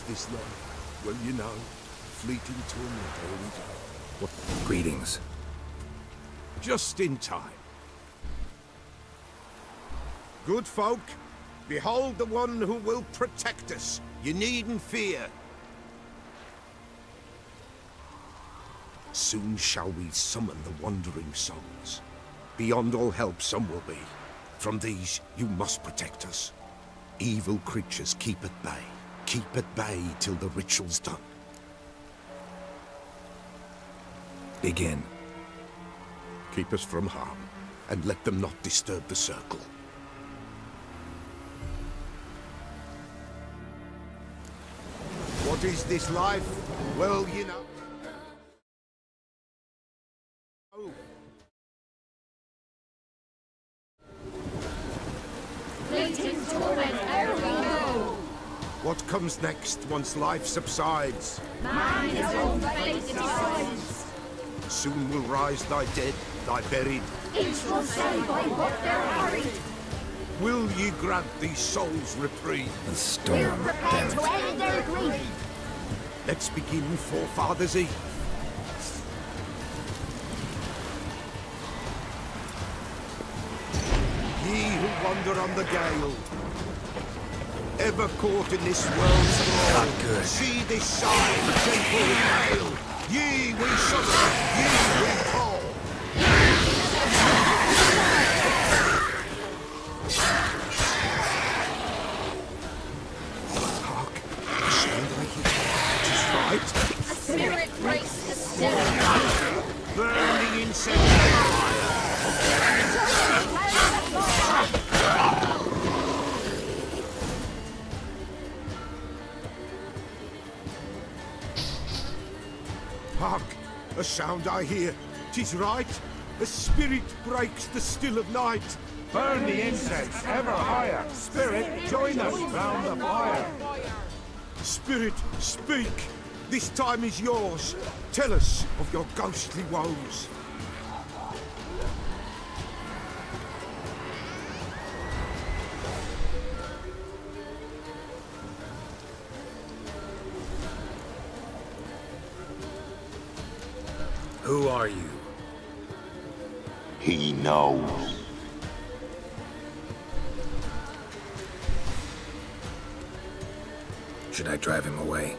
this life? Well, you know, fleeting torment, old. What? Greetings. Just in time. Good folk, behold the one who will protect us. You needn't fear. Soon shall we summon the wandering souls. Beyond all help some will be. From these, you must protect us. Evil creatures keep at bay. Keep at bay till the ritual's done. Begin. Keep us from harm, and let them not disturb the circle. What is this life? Well, you know... Fleeting torment, ere we go. What comes next once life subsides? Man is all fate decides. Soon will rise thy dead, thy buried. Each will say by what they're harried. Will ye grant these souls reprieve? The storm, We're prepared to end their grief. Let's begin Forefathers' Eve. Ye who wander on the gale, ever caught in this world's thrall, Not good. see this sign, gentle hail. Ye we summon, ye we call. Hark, the sound I hear. It is right. A spirit breaks the still. Burning incense and fire. Hark! A sound I hear. 'Tis right. A spirit breaks the still of night. Burn the incense ever higher. Spirit, join us round the fire. Spirit, speak. This time is yours. Tell us of your ghostly woes. Who are you? He knows. Should I drive him away?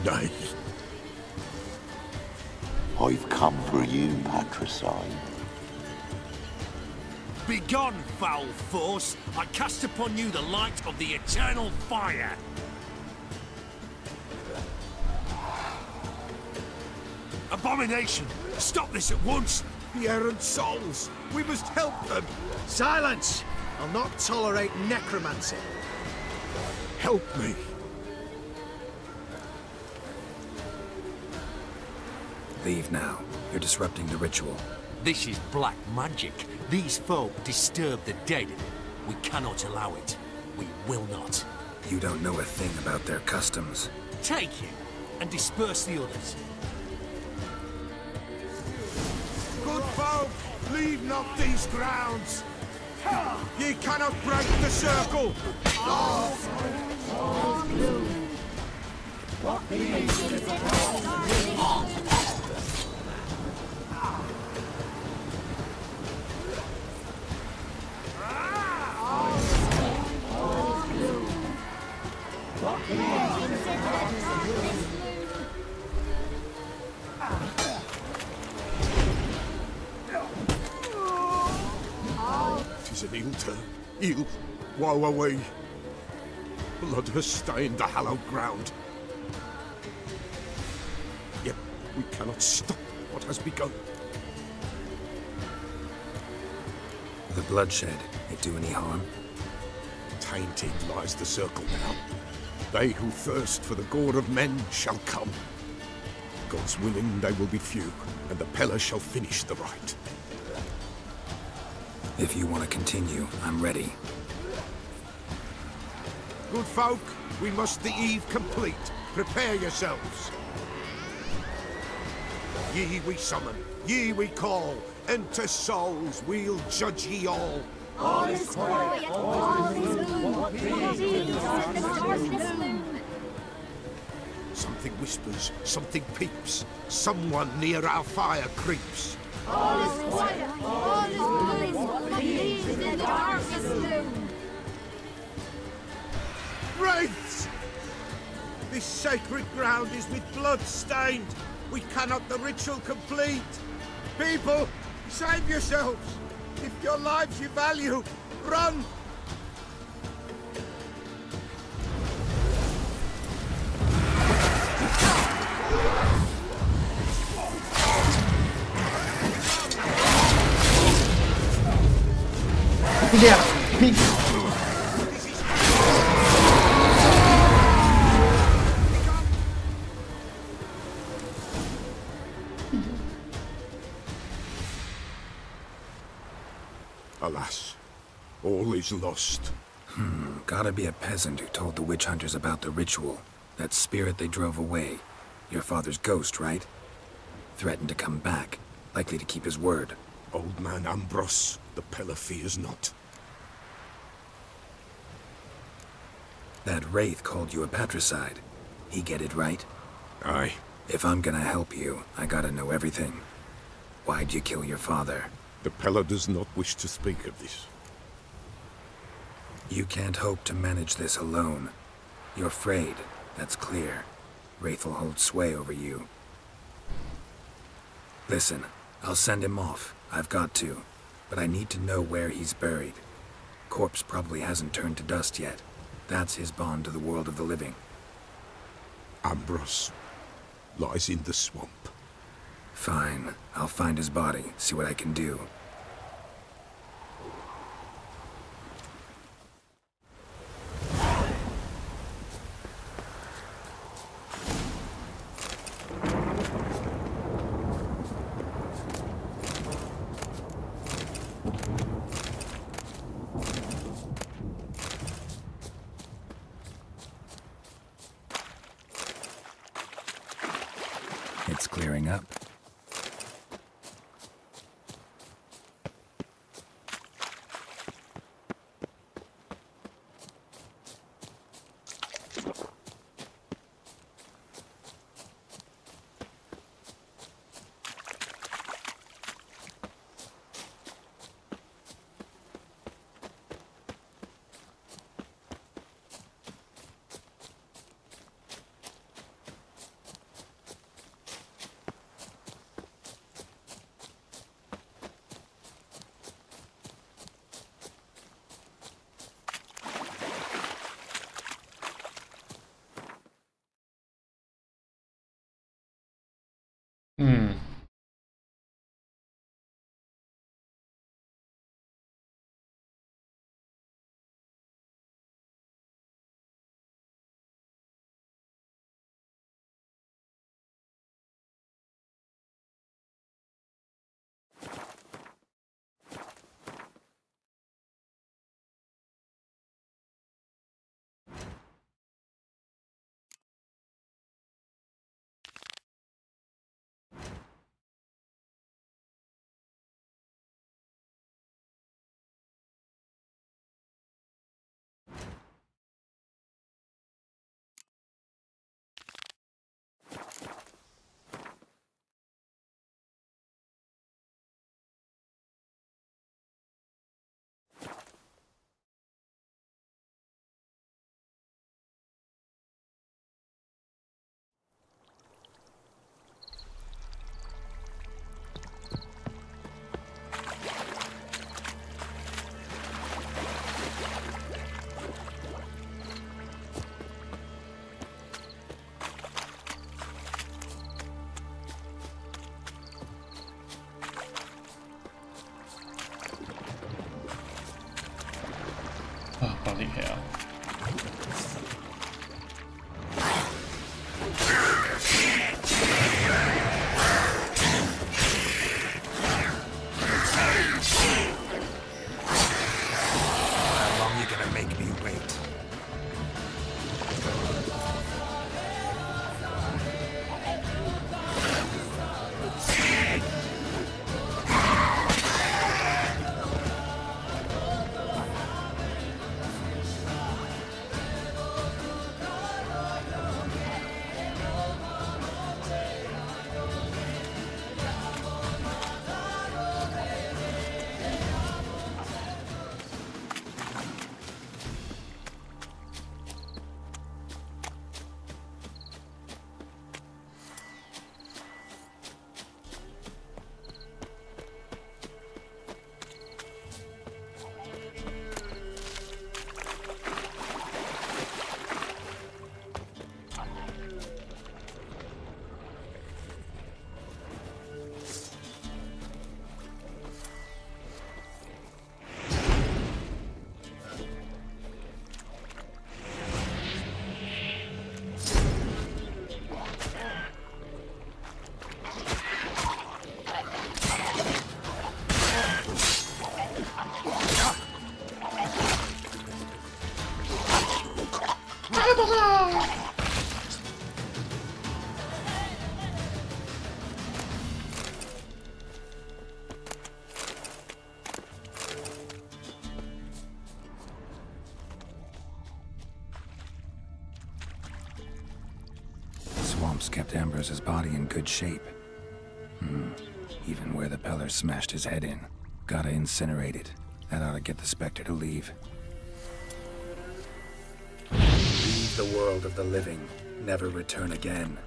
Nay. I've come for you, patricide. Begone, foul force! I cast upon you the light of the eternal fire! Abomination! Stop this at once! The errant souls. We must help them. Silence! I'll not tolerate necromancy. Help me. Leave now. You're disrupting the ritual. This is black magic. These folk disturb the dead. We cannot allow it. We will not. You don't know a thing about their customs. Take him and disperse the others. Good folk, leave not these grounds. Ye cannot break the circle. Tis an ill turn. Ill. Woe away. Blood has stained the hallowed ground. Yet we cannot stop what has begun. The bloodshed, it do any harm? Tainted lies the circle now. They who thirst for the gore of men shall come. God's willing, they will be few, and the Peller shall finish the rite. If you want to continue, I'm ready. Good folk, we must the eve complete. Prepare yourselves. Ye we summon, ye we call. Enter souls, we'll judge ye all. All is quiet, all is moon. What beings in the darkness loom. Something whispers, something peeps. Someone near our fire creeps. All is quiet. All is bliss. In the darkest gloom. Wraiths! This sacred ground is with blood stained. We cannot the ritual complete. People, save yourselves. If your lives you value, run! Alas, all is lost. Gotta be a peasant who told the witch hunters about the ritual. That spirit they drove away. Your father's ghost, right? Threatened to come back. Likely to keep his word. Old man Ambros, the Pella fears not. That wraith called you a patricide. He get it right? Aye. If I'm gonna help you, I gotta know everything. Why'd you kill your father? The Pella does not wish to speak of this. You can't hope to manage this alone. You're afraid, that's clear. Wraith will hold sway over you. Listen, I'll send him off. I've got to. But I need to know where he's buried. Corpse probably hasn't turned to dust yet. That's his bond to the world of the living. Ambros lies in the swamp. Fine. I'll find his body, see what I can do. It's clearing up. swamps kept Ambrose's body in good shape. Even where the Peller smashed his head in. Gotta incinerate it. That ought to get the Spectre to leave. Leave the world of the living. Never return again.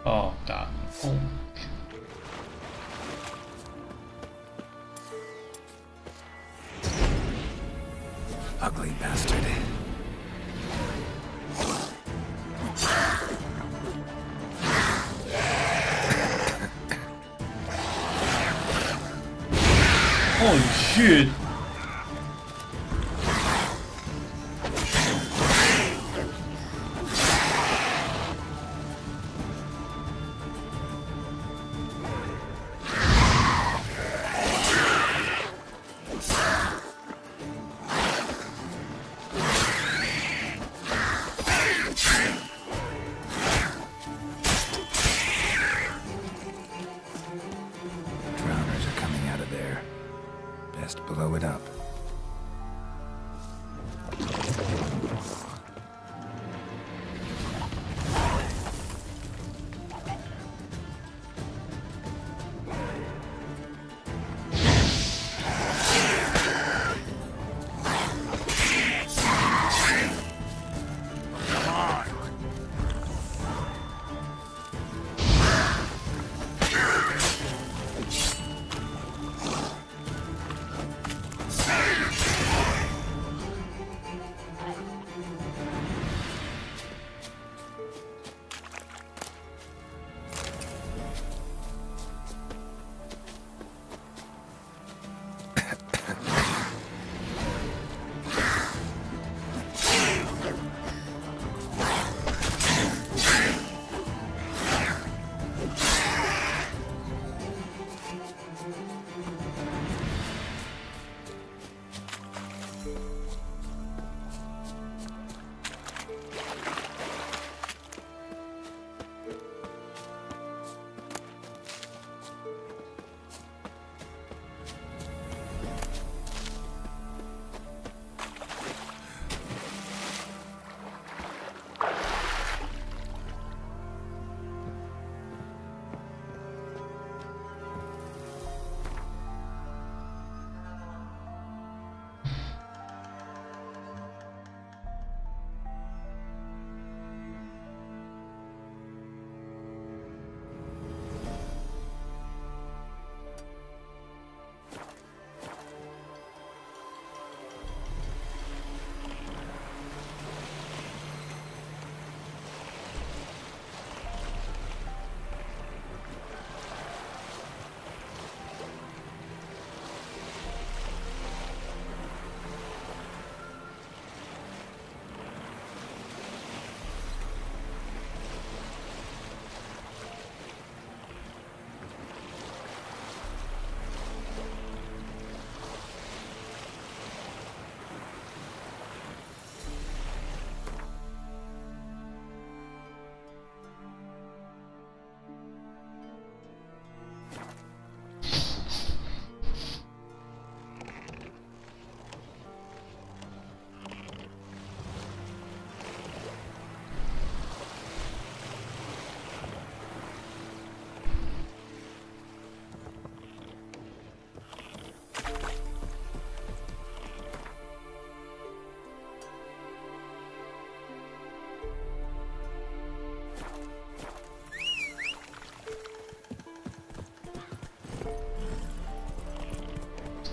哦，打工。Ugly bastard. Holy shit! Drowners are coming out of there. Best blow it up.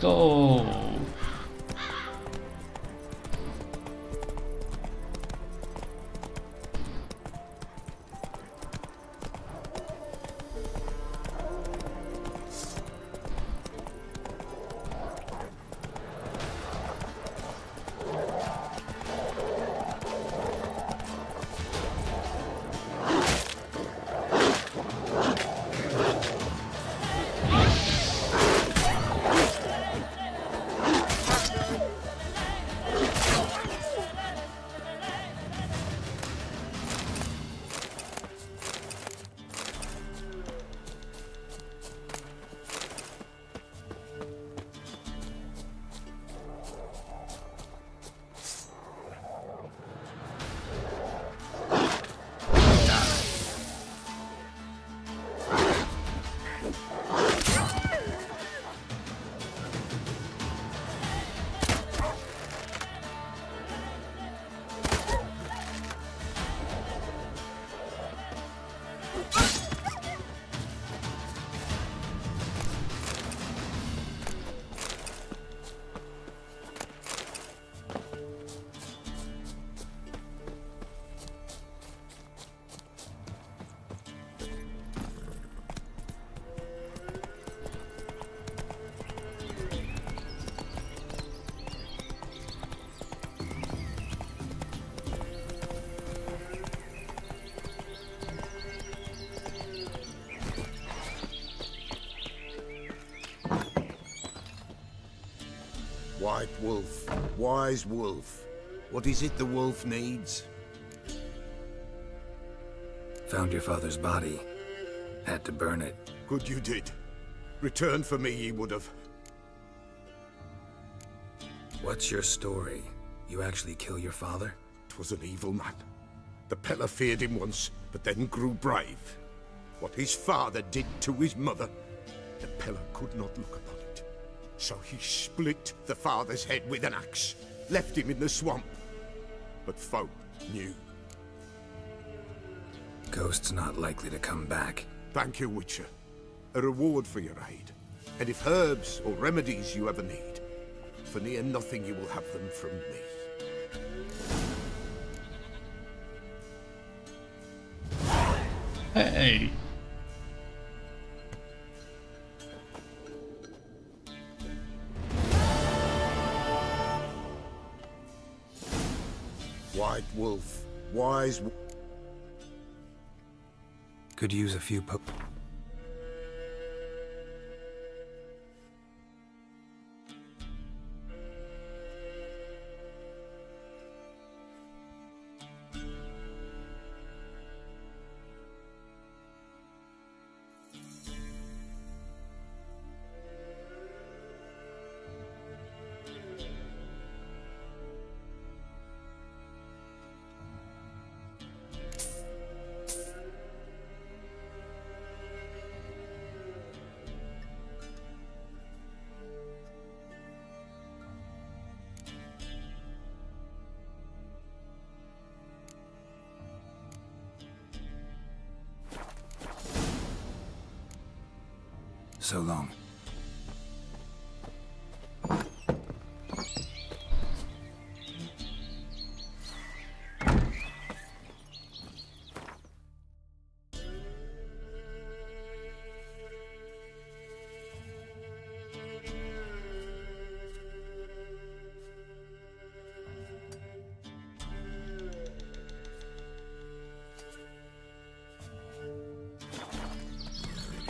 Go! White wolf, wise wolf. What is it the wolf needs? Found your father's body. Had to burn it. Good you did. Return for me ye would have. What's your story? You actually kill your father? 'Twas an evil man. The Peller feared him once, but then grew brave. What his father did to his mother, the Peller could not look upon it. So he split the father's head with an axe, left him in the swamp. But folk knew. Ghost's not likely to come back. Thank you, Witcher. A reward for your aid. And if herbs or remedies you ever need, for near nothing you will have them from me. Hey. White wolf, wise wolf. Could use a few So long.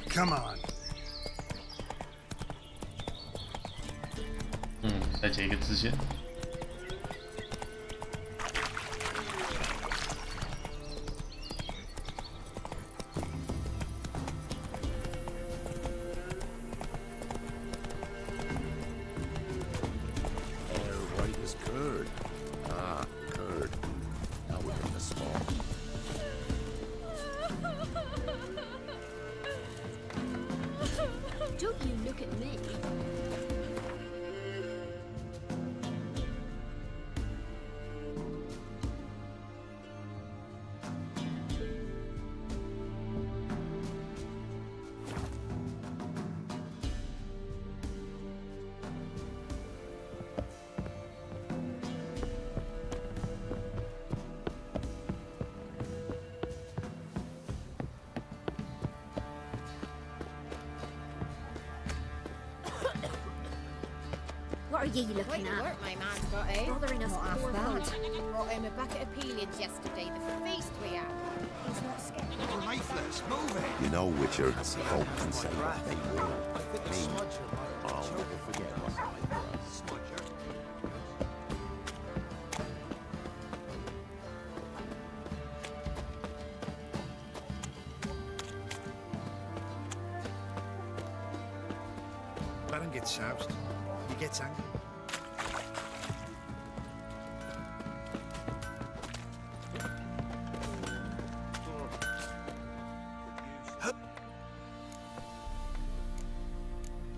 Come on. 再接一个支线。White as curd. Ah, curd. Now we're in the swamp. Don't you look at me. What are ye looking Quite the at? work my man's got, eh? Bothering us Not half poor bad. folk. Brought him a bucket of peelings yesterday, the feast we had. He's not scared. You're lifeless. Move it. You know, Witcher, folk can say what they will. I think the Me, smudger might I'll choke never if we forget get what's lost. like for us. Smudger. Baron gets soused. He gets angry.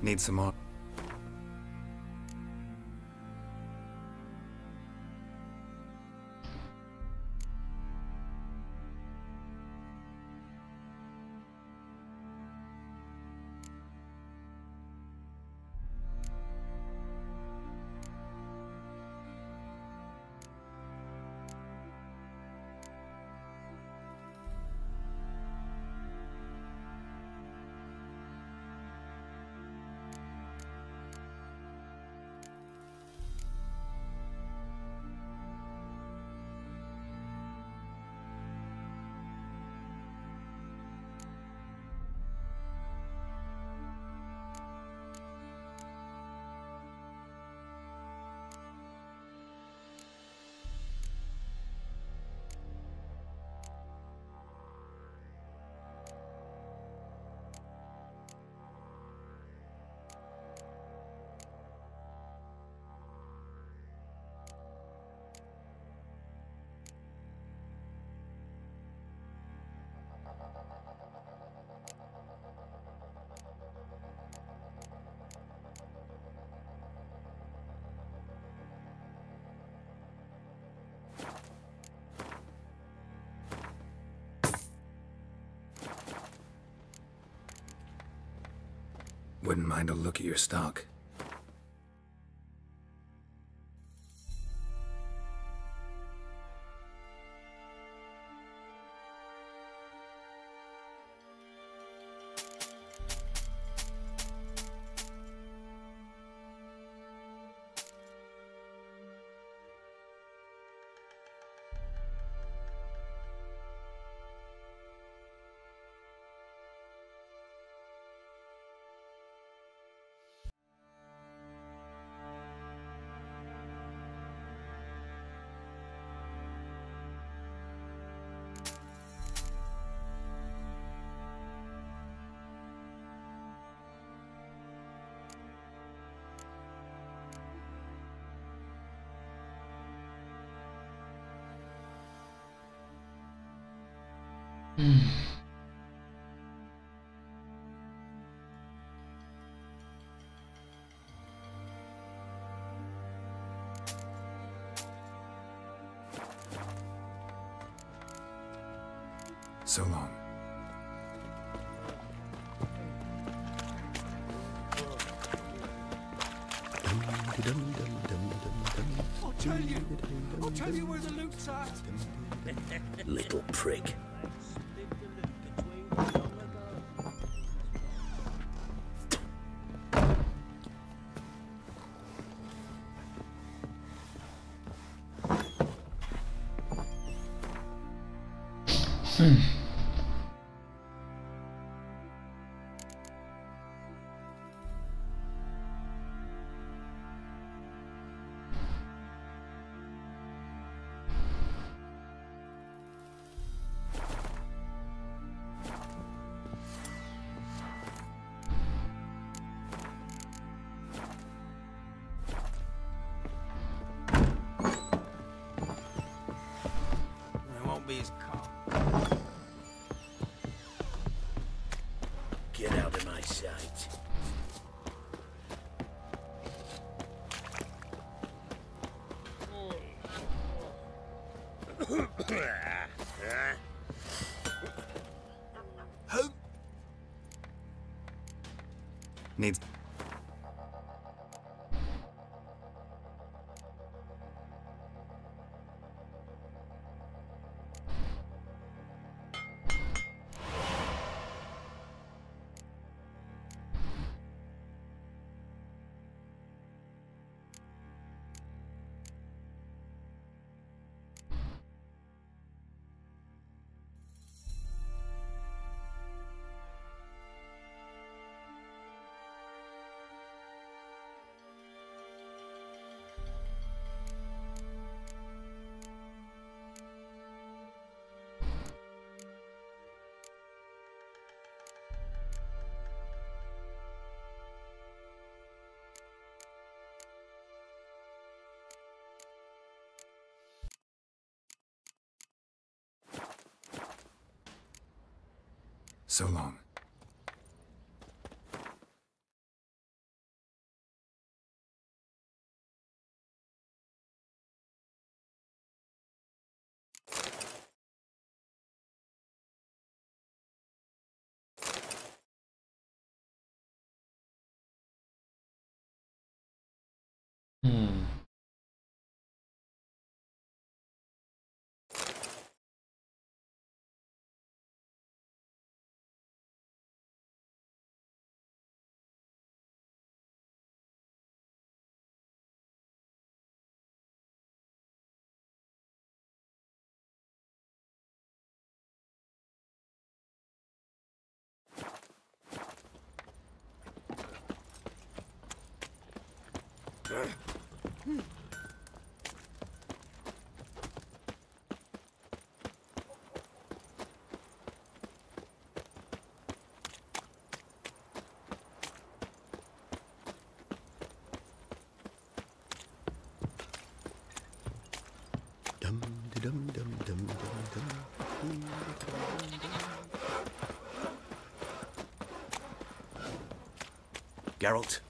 Need some more. Wouldn't mind a look at your stock. So long. I'll tell you where the loot's at. Little prig. His car. Get out of my sight. Needs. So long. Geralt,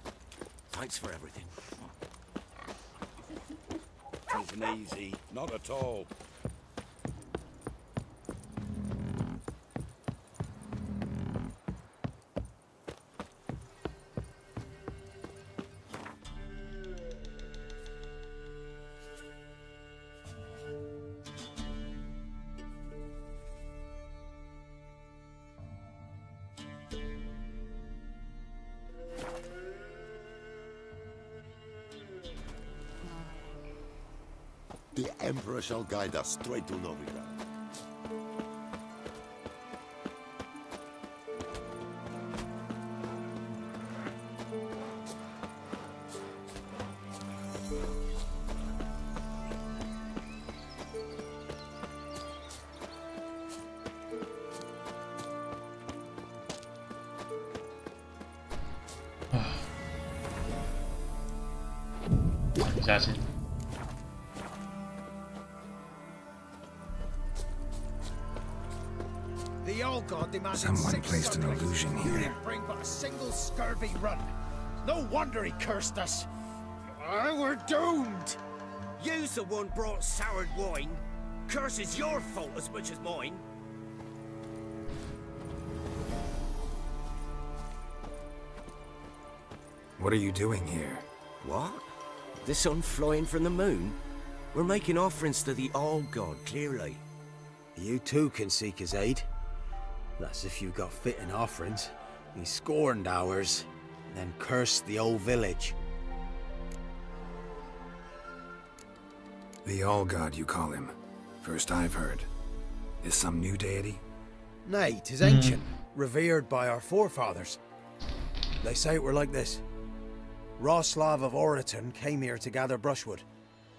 thanks for everything. Isn't easy, not at all. The Emperor shall guide us straight to Novigrad. The All God demanded Someone placed an illusion here. didn't bring but a single scurvy run. No wonder he cursed us. We're doomed. You's the one brought soured wine. Curse is your fault as much as mine. What are you doing here? What? The sun flying from the moon? We're making offerings to the All God, clearly. You too can seek his aid. That's if you got fitting offerings. He scorned ours, then cursed the old village. The All God, you call him. First I've heard. Is some new deity? Nay, 'tis ancient, revered by our forefathers. They say it were like this. Roslav of Oriton came here to gather brushwood.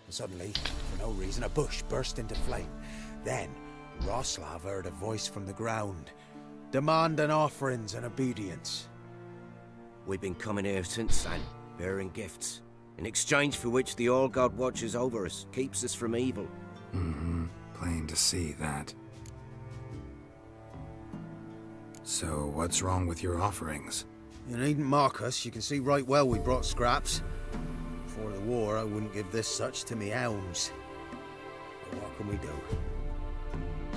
And suddenly, for no reason, a bush burst into flame. Then, Roslav heard a voice from the ground, demanding offerings and obedience. We've been coming here since then, bearing gifts, in exchange for which the All God watches over us, keeps us from evil. Mm-hmm. Plain to see that. So, what's wrong with your offerings? You needn't mock us, you can see right well we brought scraps. Before the war, I wouldn't give this such to me hounds. But what can we do?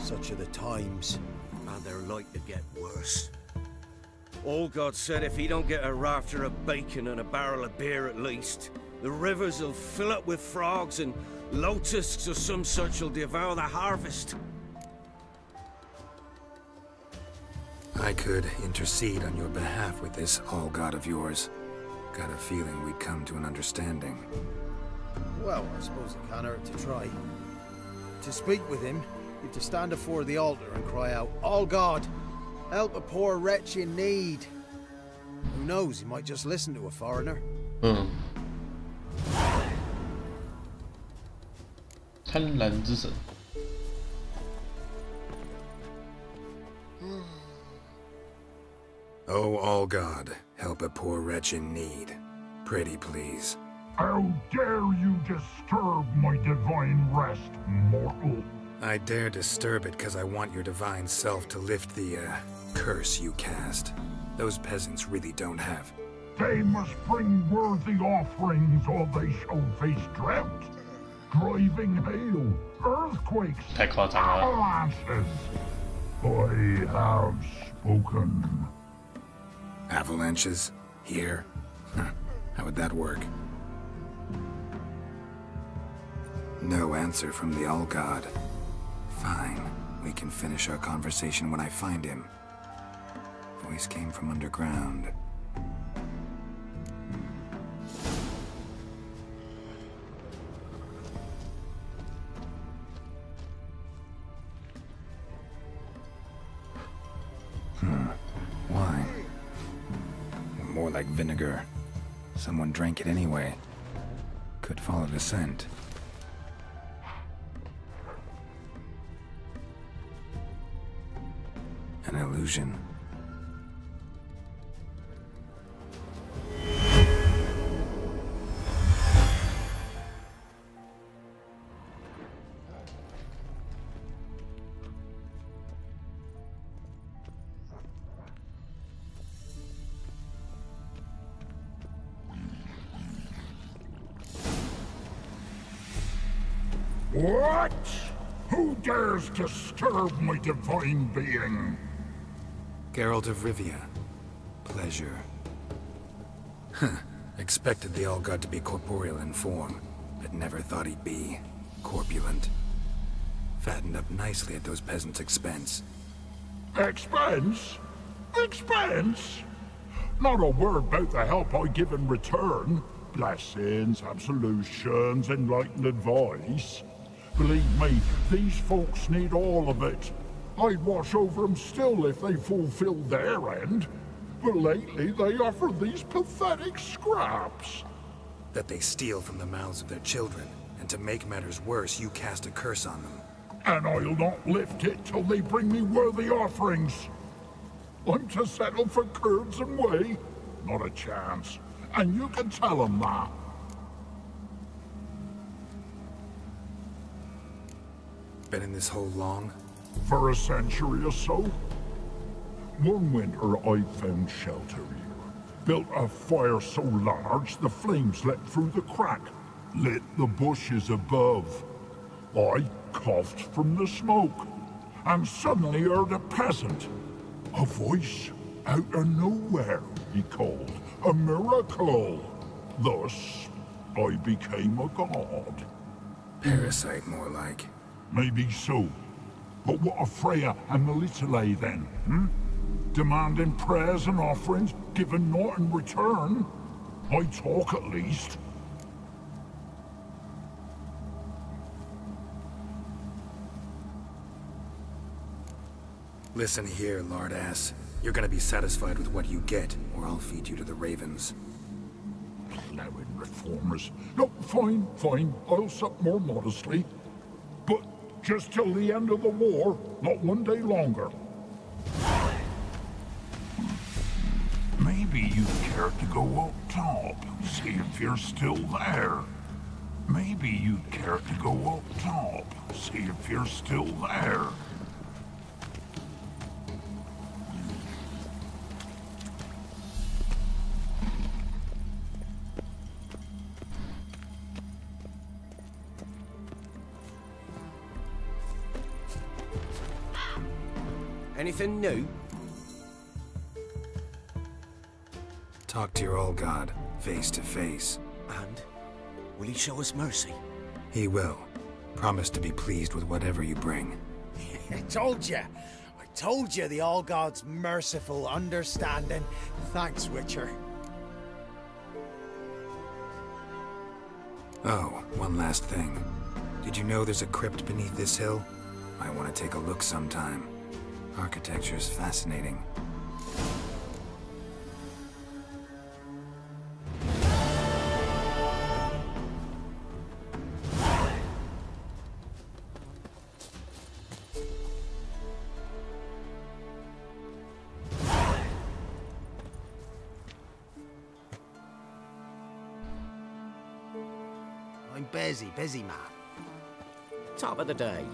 Such are the times. And they're like to get worse. All God said if he don't get a rafter of bacon and a barrel of beer at least, the rivers will fill up with frogs and locusts or some such will devour the harvest. I could intercede on your behalf with this All God of yours. Got a feeling we'd come to an understanding. Well, I suppose it can't hurt to try. To speak with him, you have to stand before the altar and cry out, All God, help a poor wretch in need. Who knows, he might just listen to a foreigner.贪婪之神。 Oh, All God, help a poor wretch in need. Pretty please. How dare you disturb my divine rest, mortal? I dare disturb it because I want your divine self to lift the, curse you cast. Those peasants really don't have. They must bring worthy offerings or they shall face drought, driving hail, earthquakes, avalanches. I have spoken. Avalanches? Here? How would that work? No answer from the All God. Fine. We can finish our conversation when I find him. Voice came from underground. Wine. More like vinegar. Someone drank it anyway. Could follow the scent. An illusion. What? Who dares disturb my divine being? Geralt of Rivia. Pleasure. Expected the All God to be corporeal in form, but never thought he'd be corpulent. Fattened up nicely at those peasants' expense. Expense? Expense? Not a word about the help I give in return. Blessings, absolutions, enlightened advice. Believe me, these folks need all of it. I'd watch over them still if they fulfilled their end. But lately they offer these pathetic scraps. That they steal from the mouths of their children, and to make matters worse, you cast a curse on them. And I'll not lift it till they bring me worthy offerings. I'm to settle for curds and whey? Not a chance. And you can tell them that. Been in this hole long? For a century or so. One winter I found shelter here. Built a fire so large the flames leapt through the crack, lit the bushes above. I coughed from the smoke, and suddenly heard a peasant. A voice out of nowhere, he called. A miracle. Thus, I became a god. Parasite, more like. Maybe so. But what of Freya and Melitele then, hmm? Demanding prayers and offerings, giving naught in return? I talk at least. Listen here, lardass. You're gonna be satisfied with what you get, or I'll feed you to the ravens. Plowing reformers. No, fine, fine. I'll sup more modestly. But just till the end of the war, not one day longer. Maybe you'd care to go up top, see if you're still there. Maybe you'd care to go up top, see if you're still there. Anything new? Talk to your old god, face to face. And? Will he show us mercy? He will. Promise to be pleased with whatever you bring. I told you the All God's merciful, understanding. Thanks, Witcher. Oh, one last thing. Did you know there's a crypt beneath this hill? I want to take a look sometime. Architecture's fascinating. I'm busy man. Top of the day.